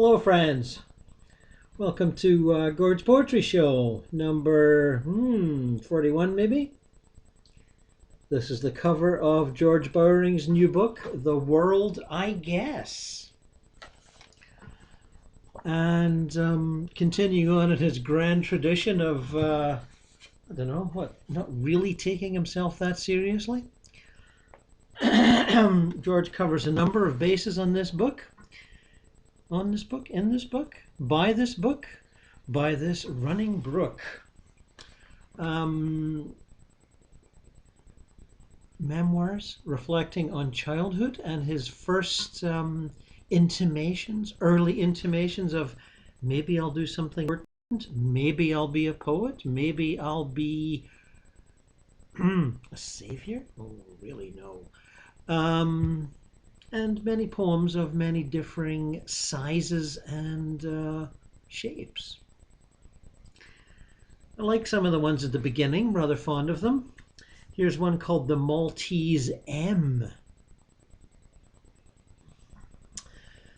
Hello, friends. Welcome to Gord's Poetry Show, number 41, maybe. This is the cover of George Bowering's new book, The World, I Guess. And continuing on in his grand tradition of, not really taking himself that seriously. George covers a number of bases on this book. In this book, by this running brook. Memoirs reflecting on childhood and his first early intimations of maybe I'll do something important, maybe I'll be a poet, maybe I'll be a savior. Oh, really, no. And many poems of many differing sizes and shapes. I like some of the ones at the beginning, rather fond of them. Here's one called the Maltese Em.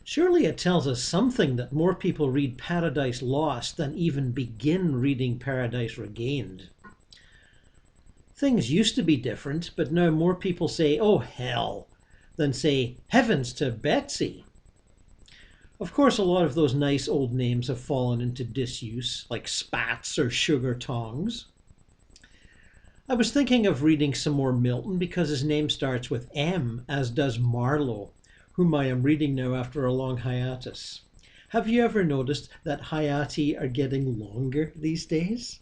Surely it tells us something that more people read Paradise Lost than even begin reading Paradise Regained. Things used to be different, but now more people say, oh hell, than say, heavens to Betsy. Of course, a lot of those nice old names have fallen into disuse, like Spats or Sugar Tongs. I was thinking of reading some more Milton because his name starts with M, as does Marlowe, whom I am reading now after a long hiatus. Have you ever noticed that hiati are getting longer these days?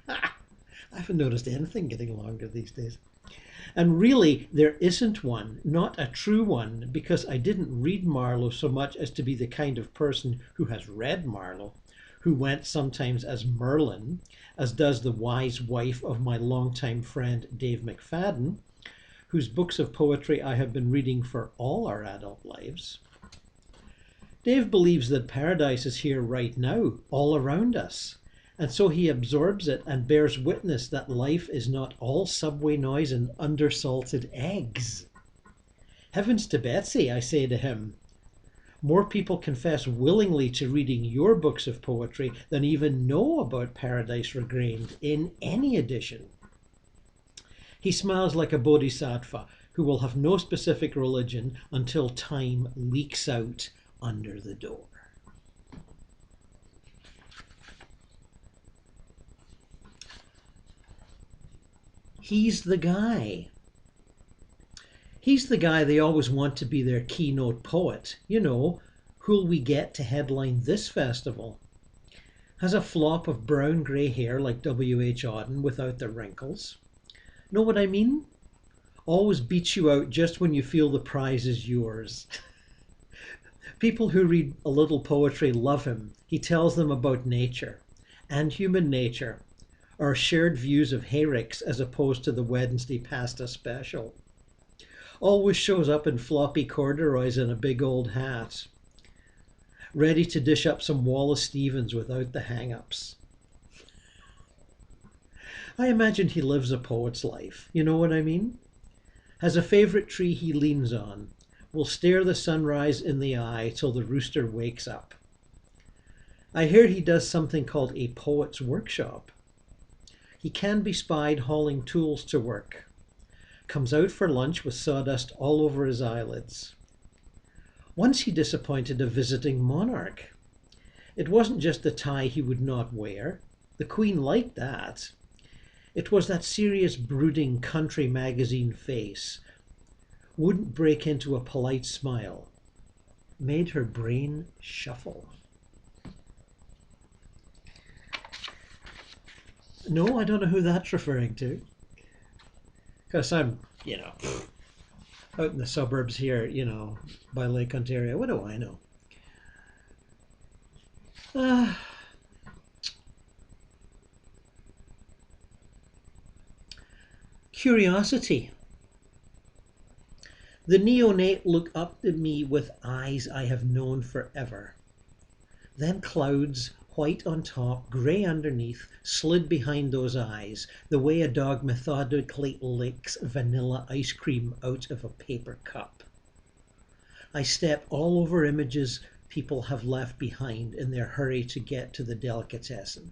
I haven't noticed anything getting longer these days. And really, there isn't one, not a true one, because I didn't read Marlowe so much as to be the kind of person who has read Marlowe, who went sometimes as Merlin, as does the wise wife of my longtime friend Dave McFadden, whose books of poetry I have been reading for all our adult lives. Dave believes that paradise is here right now, all around us. And so he absorbs it and bears witness that life is not all subway noise and undersalted eggs. Heavens to Betsy, I say to him. More people confess willingly to reading your books of poetry than even know about Paradise Regained in any edition. He smiles like a bodhisattva who will have no specific religion until time leaks out under the door. He's the guy. He's the guy they always want to be their keynote poet. You know, who'll we get to headline this festival? Has a flop of brown-grey hair like W.H. Auden without the wrinkles. Know what I mean? Always beats you out just when you feel the prize is yours. People who read a little poetry love him. He tells them about nature and human nature. Our shared views of hayricks as opposed to the Wednesday pasta special. Always shows up in floppy corduroys and a big old hat. Ready to dish up some Wallace Stevens without the hang-ups. I imagine he lives a poet's life. You know what I mean? Has a favorite tree he leans on. Will stare the sunrise in the eye till the rooster wakes up. I hear he does something called a poet's workshop. He can be spied hauling tools to work. Comes out for lunch with sawdust all over his eyelids. Once he disappointed a visiting monarch. It wasn't just the tie he would not wear. The Queen liked that. It was that serious, brooding country magazine face. Wouldn't break into a polite smile. Made her brain shuffle. No, I don't know who that's referring to. Because I'm, out in the suburbs here, by Lake Ontario. What do I know? Curiosity. The neonate look up at me with eyes I have known forever. Then clouds, white on top, grey underneath, slid behind those eyes, the way a dog methodically licks vanilla ice cream out of a paper cup. I step all over images people have left behind in their hurry to get to the delicatessen,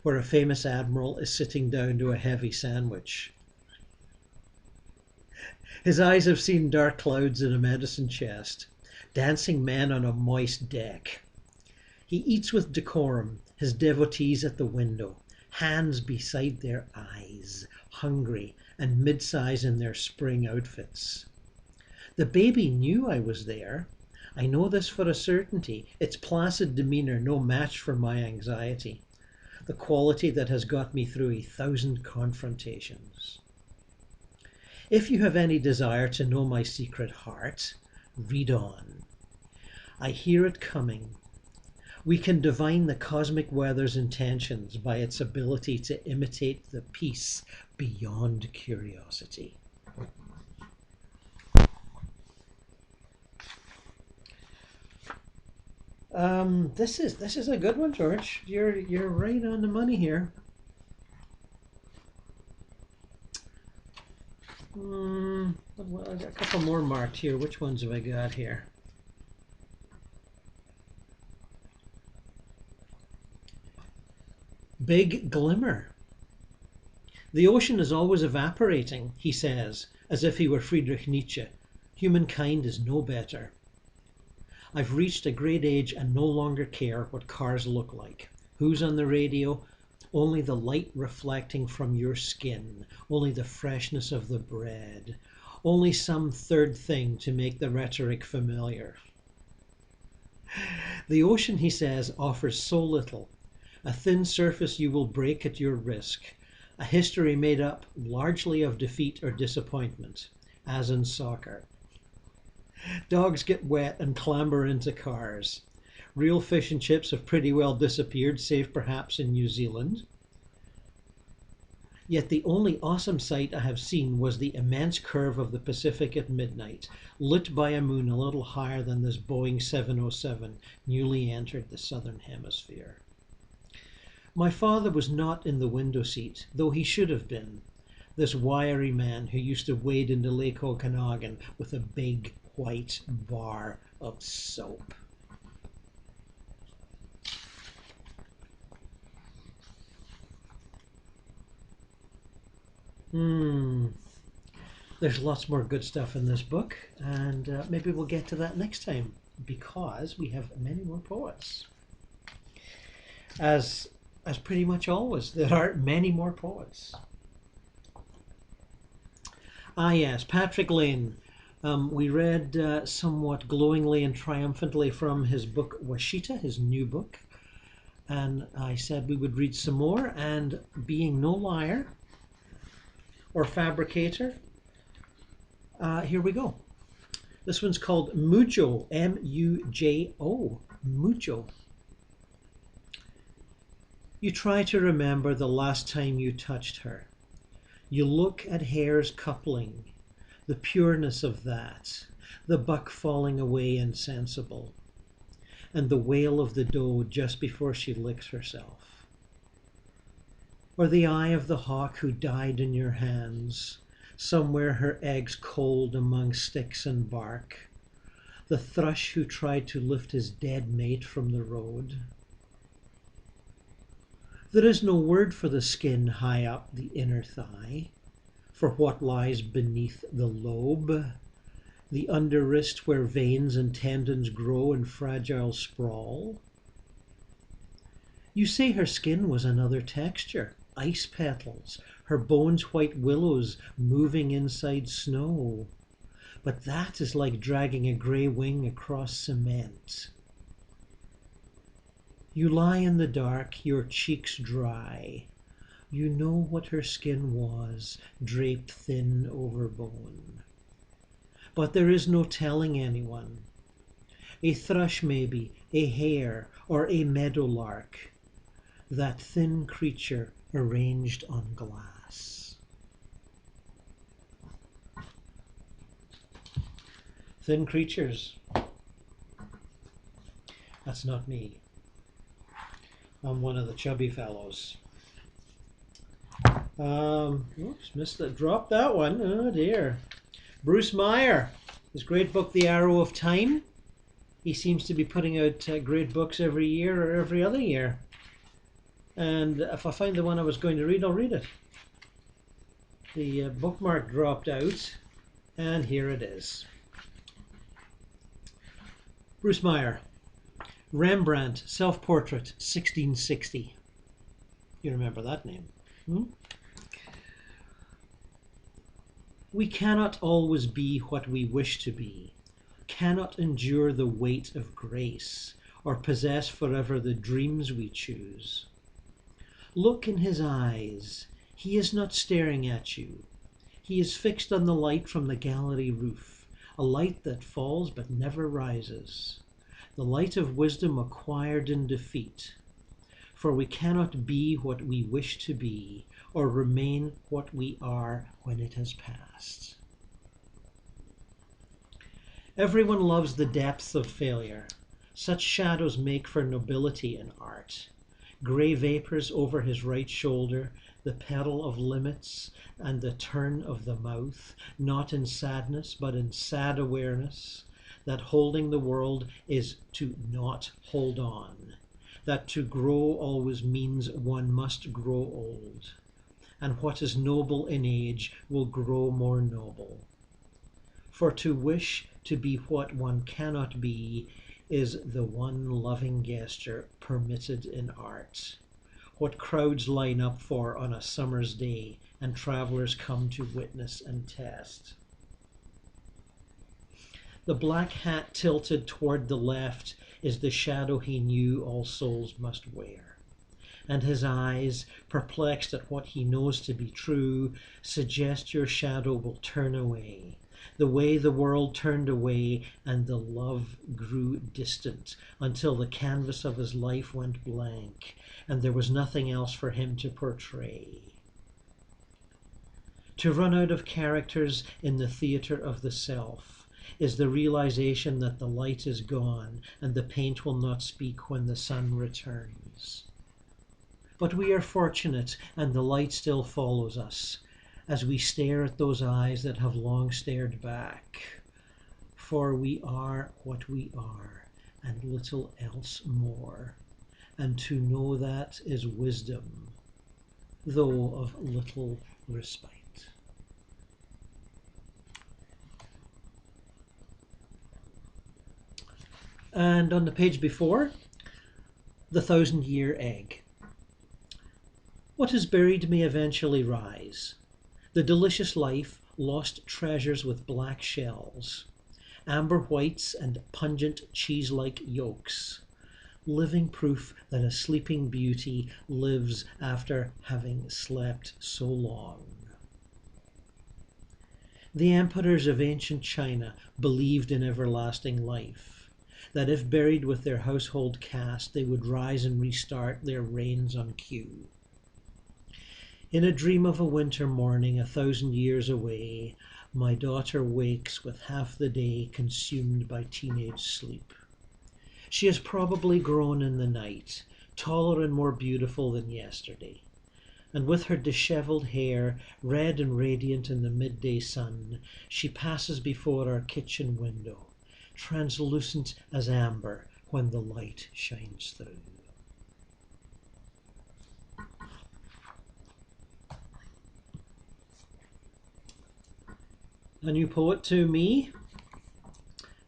where a famous admiral is sitting down to a heavy sandwich. His eyes have seen dark clouds in a medicine chest, dancing men on a moist deck. He eats with decorum, his devotees at the window, hands beside their eyes, hungry and mid-size in their spring outfits. The baby knew I was there. I know this for a certainty. Its placid demeanour no match for my anxiety, the quality that has got me through 1,000 confrontations. If you have any desire to know my secret heart, read on. I hear it coming. We can divine the cosmic weather's intentions by its ability to imitate the peace beyond curiosity. This is a good one, George. You're right on the money here. Well, I got a couple more marked here. Which ones have I got here? Big Glimmer. The ocean is always evaporating, he says, as if he were Friedrich Nietzsche. Humankind is no better. I've reached a great age and no longer care what cars look like. Who's on the radio? Only the light reflecting from your skin, only the freshness of the bread, only some third thing to make the rhetoric familiar. The ocean, he says, offers so little, a thin surface you will break at your risk, a history made up largely of defeat or disappointment, as in soccer. Dogs get wet and clamber into cars. Real fish and chips have pretty well disappeared, save perhaps in New Zealand. Yet the only awesome sight I have seen was the immense curve of the Pacific at midnight, lit by a moon a little higher than this Boeing 707 newly entered the southern hemisphere. My father was not in the window seat, though he should have been, this wiry man who used to wade into Lake Okanagan with a big white bar of soap. There's lots more good stuff in this book, and maybe we'll get to that next time, because we have many more poets. As pretty much always, there are many more poets. Ah yes, Patrick Lane. We read somewhat glowingly and triumphantly from his book Washita, his new book. And I said we would read some more, and being no liar or fabricator, here we go. This one's called Mucho, M-U-J-O, Mucho. You try to remember the last time you touched her. You look at hair's coupling, the pureness of that, the buck falling away insensible, and the wail of the doe just before she licks herself. Or the eye of the hawk who died in your hands, somewhere her eggs cold among sticks and bark, the thrush who tried to lift his dead mate from the road. There is no word for the skin high up the inner thigh, for what lies beneath the lobe, the under wrist where veins and tendons grow in fragile sprawl. You say her skin was another texture, ice petals, her bones white willows moving inside snow. But that is like dragging a grey wing across cement. You lie in the dark, your cheeks dry. You know what her skin was, draped thin over bone. But there is no telling anyone. A thrush maybe, a hare, or a meadowlark. That thin creature arranged on glass. Thin creatures. That's not me. I'm one of the chubby fellows. Oops, missed that. Dropped that one. Oh dear. Bruce Meyer. His great book, The Arrow of Time. He seems to be putting out great books every year or every other year. And if I find the one I was going to read, I'll read it. The bookmark dropped out, and here it is. Bruce Meyer, Rembrandt, Self-Portrait, 1660. You remember that name? We cannot always be what we wish to be, cannot endure the weight of grace, or possess forever the dreams we choose. Look in his eyes. He is not staring at you. He is fixed on the light from the gallery roof, a light that falls but never rises, the light of wisdom acquired in defeat. For we cannot be what we wish to be, or remain what we are when it has passed. Everyone loves the depths of failure. Such shadows make for nobility in art. Grey vapours over his right shoulder, the pedal of limits and the turn of the mouth, not in sadness but in sad awareness that holding the world is to not hold on, that to grow always means one must grow old, and what is noble in age will grow more noble. For to wish to be what one cannot be is the one loving gesture permitted in art, what crowds line up for on a summer's day and travellers come to witness and test. The black hat tilted toward the left is the shadow he knew all souls must wear, and his eyes, perplexed at what he knows to be true, suggest your shadow will turn away, the way the world turned away and the love grew distant until the canvas of his life went blank and there was nothing else for him to portray. To run out of characters in the theatre of the self is the realization that the light is gone and the paint will not speak when the sun returns. But we are fortunate and the light still follows us as we stare at those eyes that have long stared back. For we are what we are and little else more, and to know that is wisdom, though of little respite. And on the page before, the 1,000-year egg. What is buried may eventually rise. The delicious life, lost treasures with black shells, amber whites and pungent cheese-like yolks, living proof that a sleeping beauty lives after having slept so long. The emperors of ancient China believed in everlasting life, that if buried with their household caste, they would rise and restart their reigns on cue. In a dream of a winter morning 1,000 years away, my daughter wakes with half the day consumed by teenage sleep. She has probably grown in the night, taller and more beautiful than yesterday. And with her disheveled hair, red and radiant in the midday sun, she passes before our kitchen window, translucent as amber when the light shines through. A new poet to me,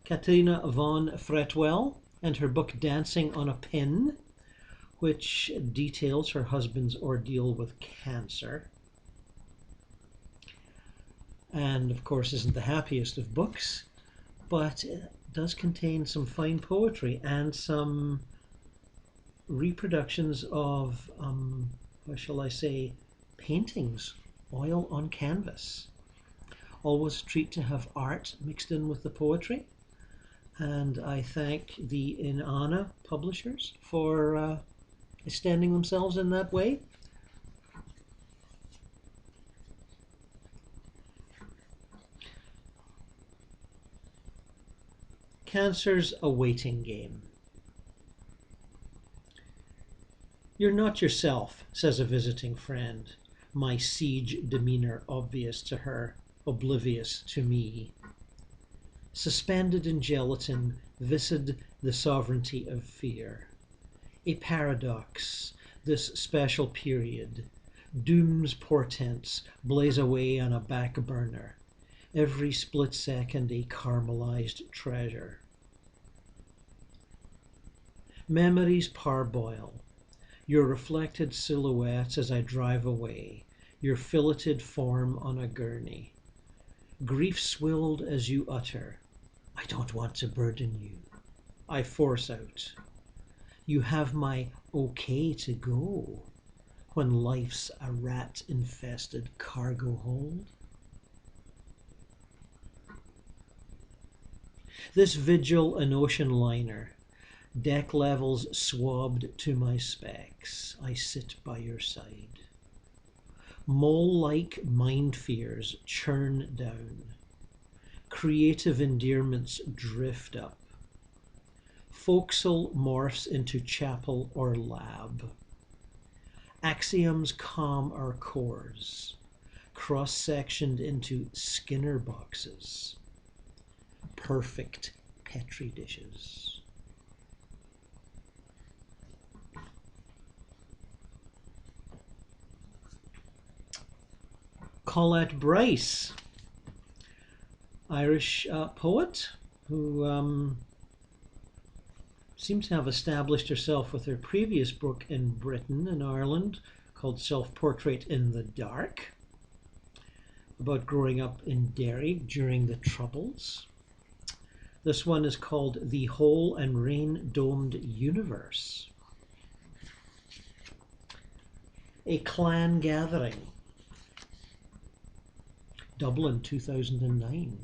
Katerina Vaughn Fretwell, and her book Dancing on a Pin, which details her husband's ordeal with cancer. And of course isn't the happiest of books, but it does contain some fine poetry and some reproductions of, how shall I say, paintings, oil on canvas. Always a treat to have art mixed in with the poetry. And I thank the Inanna publishers for extending themselves in that way. Cancer's a waiting game. You're not yourself, says a visiting friend, my siege demeanor obvious to her, oblivious to me. suspended in gelatin, viscid the sovereignty of fear. A paradox, this special period. Doom's portents blaze away on a back burner. Every split second a caramelized treasure. Memories parboil. Your reflected silhouettes as I drive away. Your filleted form on a gurney. Grief swilled as you utter, I don't want to burden you. I force out, you have my okay to go when life's a rat-infested cargo hold. This vigil an ocean liner, deck levels swabbed to my specs, I sit by your side. Mole-like mind fears churn down. Creative endearments drift up. Forecastle morphs into chapel or lab. Axioms calm our cores, cross-sectioned into Skinner boxes. Perfect Petri dishes. Colette Bryce, Irish poet who seems to have established herself with her previous book in Britain and Ireland called Self-Portrait in the Dark, about growing up in Derry during the Troubles. This one is called The Hole and Rain-Domed Universe. A clan gathering. Dublin, 2009.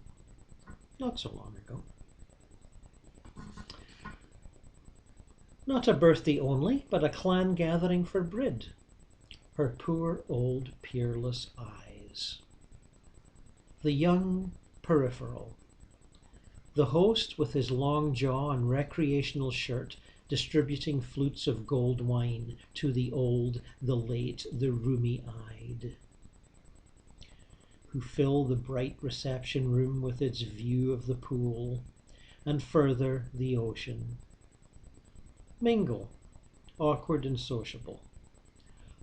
Not so long ago. Not a birthday only, but a clan gathering for Brid. Her poor old peerless eyes. The young peripheral. The host with his long jaw and recreational shirt distributing flutes of gold wine to the old, the late, the roomy-eyed, who fill the bright reception room with its view of the pool, and further the ocean. Mingle, awkward and sociable.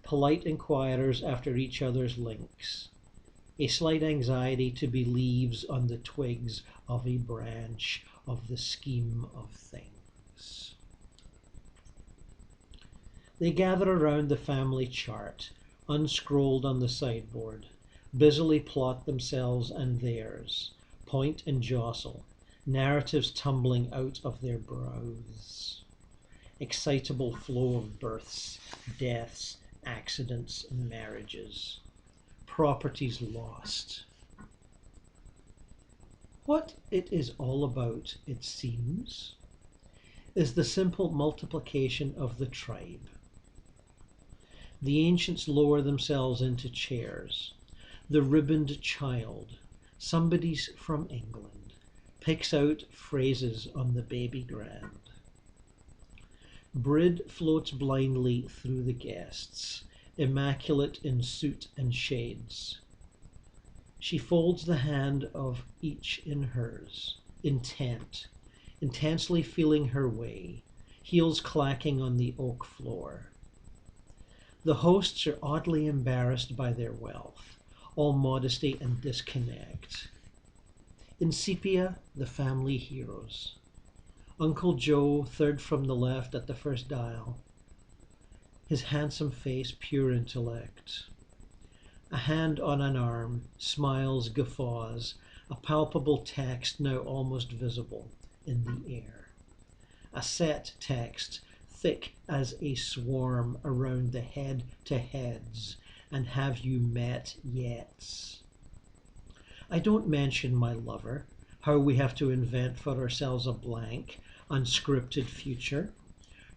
Polite inquirers after each other's links. A slight anxiety to be leaves on the twigs of a branch of the scheme of things. They gather around the family chart, unscrolled on the sideboard, busily plot themselves and theirs, point and jostle, narratives tumbling out of their brows. Excitable flow of births, deaths, accidents, and marriages. Properties lost. What it is all about, it seems, is the simple multiplication of the tribe. The ancients lower themselves into chairs. The ribboned child, somebody's from England, picks out phrases on the baby grand. Brid floats blindly through the guests, immaculate in suit and shades. She folds the hand of each in hers, intent, intensely feeling her way, heels clacking on the oak floor. The hosts are oddly embarrassed by their wealth, all modesty and disconnect. In sepia, the family heroes. Uncle Joe, third from the left at the first dial. His handsome face, pure intellect. A hand on an arm, smiles, guffaws, a palpable text now almost visible in the air. A set text, thick as a swarm around the head-to-heads, and have you met yet? I don't mention my lover, how we have to invent for ourselves a blank, unscripted future,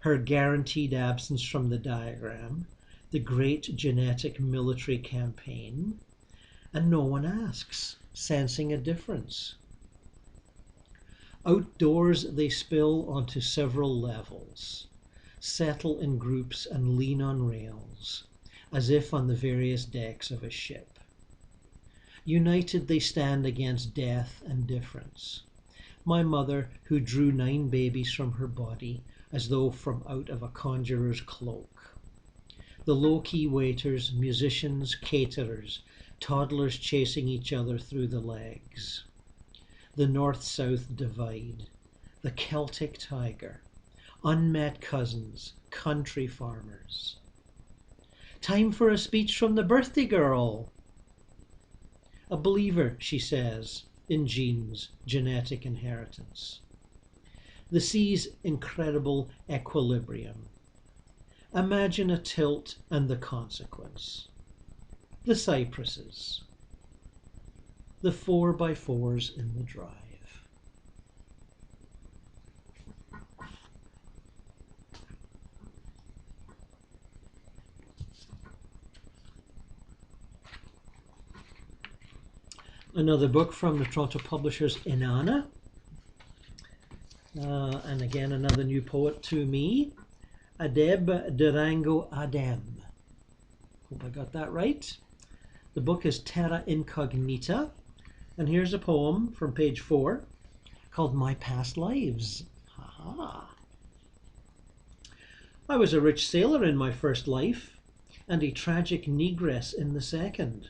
her guaranteed absence from the diagram, the great genetic military campaign, and no one asks, sensing a difference. Outdoors they spill onto several levels, settle in groups and lean on rails, as if on the various decks of a ship. United they stand against death and difference, My mother, who drew 9 babies from her body, as though from out of a conjurer's cloak. The low-key waiters, musicians, caterers, toddlers chasing each other through the legs. The north-south divide, the Celtic tiger, unmet cousins, country farmers. Time for a speech from the birthday girl. A believer, she says, in genes, genetic inheritance. The sea's incredible equilibrium. Imagine a tilt and the consequence. The cypresses. The 4x4s in the drive. Another book from the Toronto publishers Inanna. And again, another new poet to me, Adebe DeRango-Adem. Hope I got that right. The book is Terra Incognita. And here's a poem from page 4 called My Past Lives. Ha-ha. I was a rich sailor in my first life and a tragic negress in the second.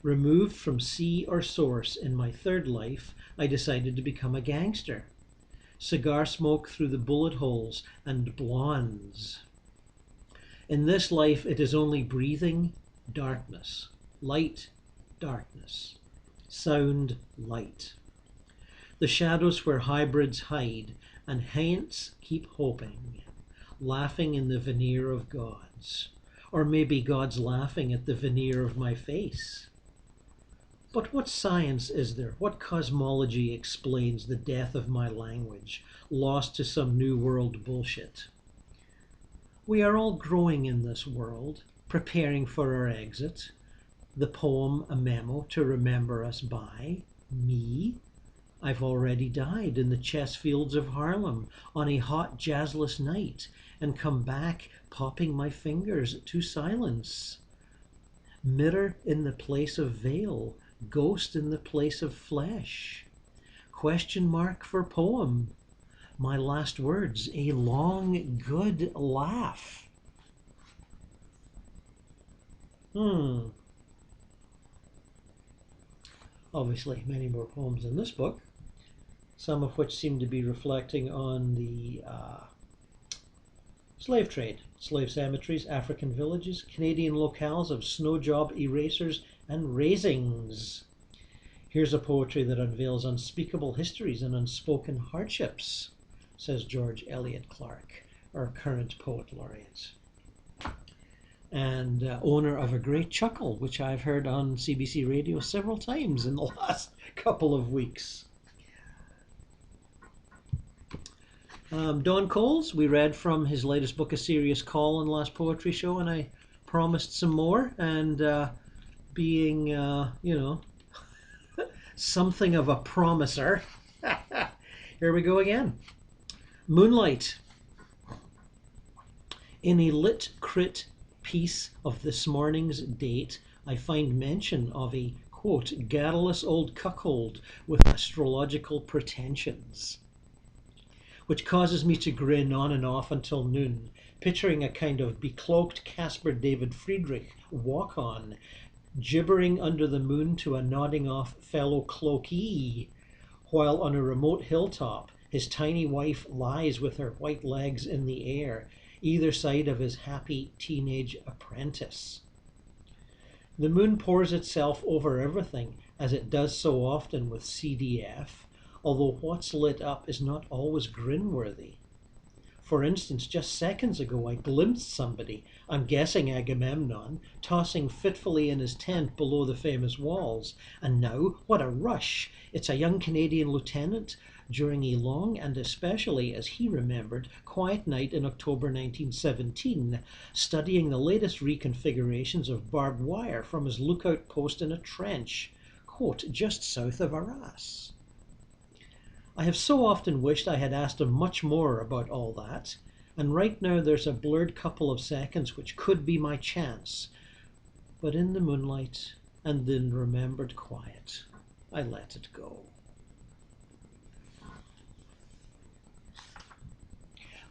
Removed from sea or source in my third life, I decided to become a gangster. Cigar smoke through the bullet holes and blondes. In this life, it is only breathing, darkness, light, darkness, sound, light. The shadows where hybrids hide and hence keep hoping, laughing in the veneer of gods. Or maybe God's laughing at the veneer of my face. But what science is there? What cosmology explains the death of my language, lost to some new world bullshit? We are all growing in this world, preparing for our exit. The poem a memo to remember us by. Me? I've already died in the chess fields of Harlem on a hot jazzless night and come back popping my fingers to silence. Mirror in the place of veil, ghost in the place of flesh. Question mark for poem. My last words, a long, good laugh. Obviously, many more poems in this book, some of which seem to be reflecting on the slave trade, slave cemeteries, African villages, Canadian locales of snow job erasers and raisings. Here's a poetry that unveils unspeakable histories and unspoken hardships, says George Eliot Clark, our current poet laureate. And owner of a great chuckle, which I've heard on CBC Radio several times in the last couple of weeks. Don Coles, we read from his latest book, A Serious Call, in the last poetry show, and I promised some more, and being, something of a promiser. Here we go again. Moonlight. In a lit crit piece of this morning's date, I find mention of a, quote, garrulous old cuckold with astrological pretensions, which causes me to grin on and off until noon, picturing a kind of becloaked Caspar David Friedrich walk-on, gibbering under the moon to a nodding off fellow cloakee, while on a remote hilltop his tiny wife lies with her white legs in the air, either side of his happy teenage apprentice. The moon pours itself over everything, as it does so often with CDF, although what's lit up is not always grin-worthy. For instance, just seconds ago I glimpsed somebody, I'm guessing Agamemnon, tossing fitfully in his tent below the famous walls. And now, what a rush! It's a young Canadian lieutenant during a long and especially, as he remembered, quiet night in October 1917, studying the latest reconfigurations of barbed wire from his lookout post in a trench, quote, just south of Arras. I have so often wished I had asked him much more about all that, and right now there's a blurred couple of seconds which could be my chance. But in the moonlight and in remembered quiet, I let it go.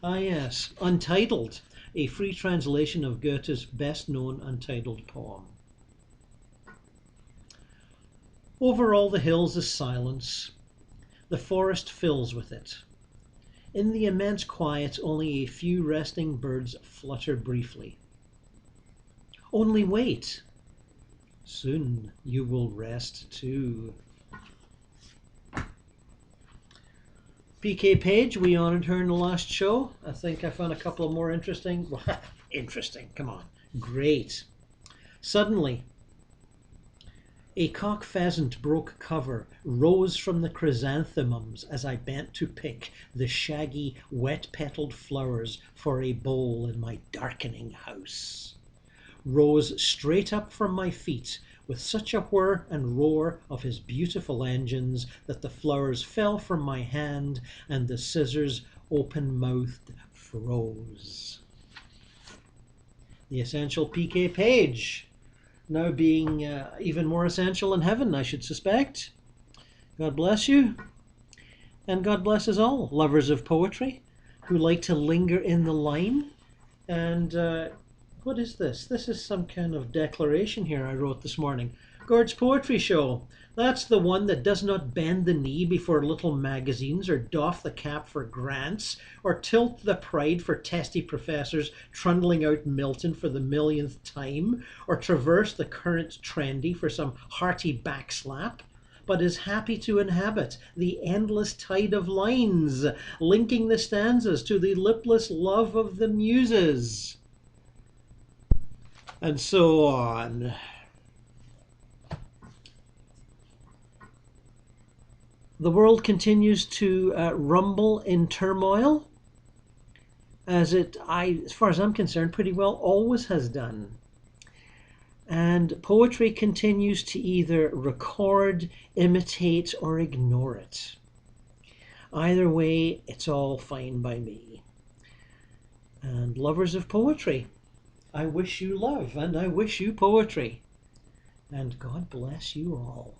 Ah, yes, Untitled, a free translation of Goethe's best known untitled poem. Over all the hills is silence. The forest fills with it. In the immense quiet, only a few resting birds flutter briefly. Only wait. Soon you will rest too. PK Page, we honored her in the last show. I think I found a couple of more interesting. Interesting, come on. Great. Suddenly, a cock pheasant broke cover, rose from the chrysanthemums as I bent to pick the shaggy, wet-petaled flowers for a bowl in my darkening house. Rose straight up from my feet with such a whir and roar of his beautiful engines that the flowers fell from my hand and the scissors open-mouthed froze. The essential PK Page, now being even more essential in heaven, I should suspect. God bless you, and God bless us all, lovers of poetry, who like to linger in the line. And what is this? This is some kind of declaration here I wrote this morning. Gord's Poetry Show. That's the one that does not bend the knee before little magazines, or doff the cap for grants, or tilt the pride for testy professors trundling out Milton for the millionth time, or traverse the current trendy for some hearty backslap, but is happy to inhabit the endless tide of lines, linking the stanzas to the lipless love of the muses. And so on. The world continues to rumble in turmoil, as far as I'm concerned, pretty well always has done. And poetry continues to either record, imitate, or ignore it. Either way, it's all fine by me. And lovers of poetry, I wish you love, and I wish you poetry. And God bless you all.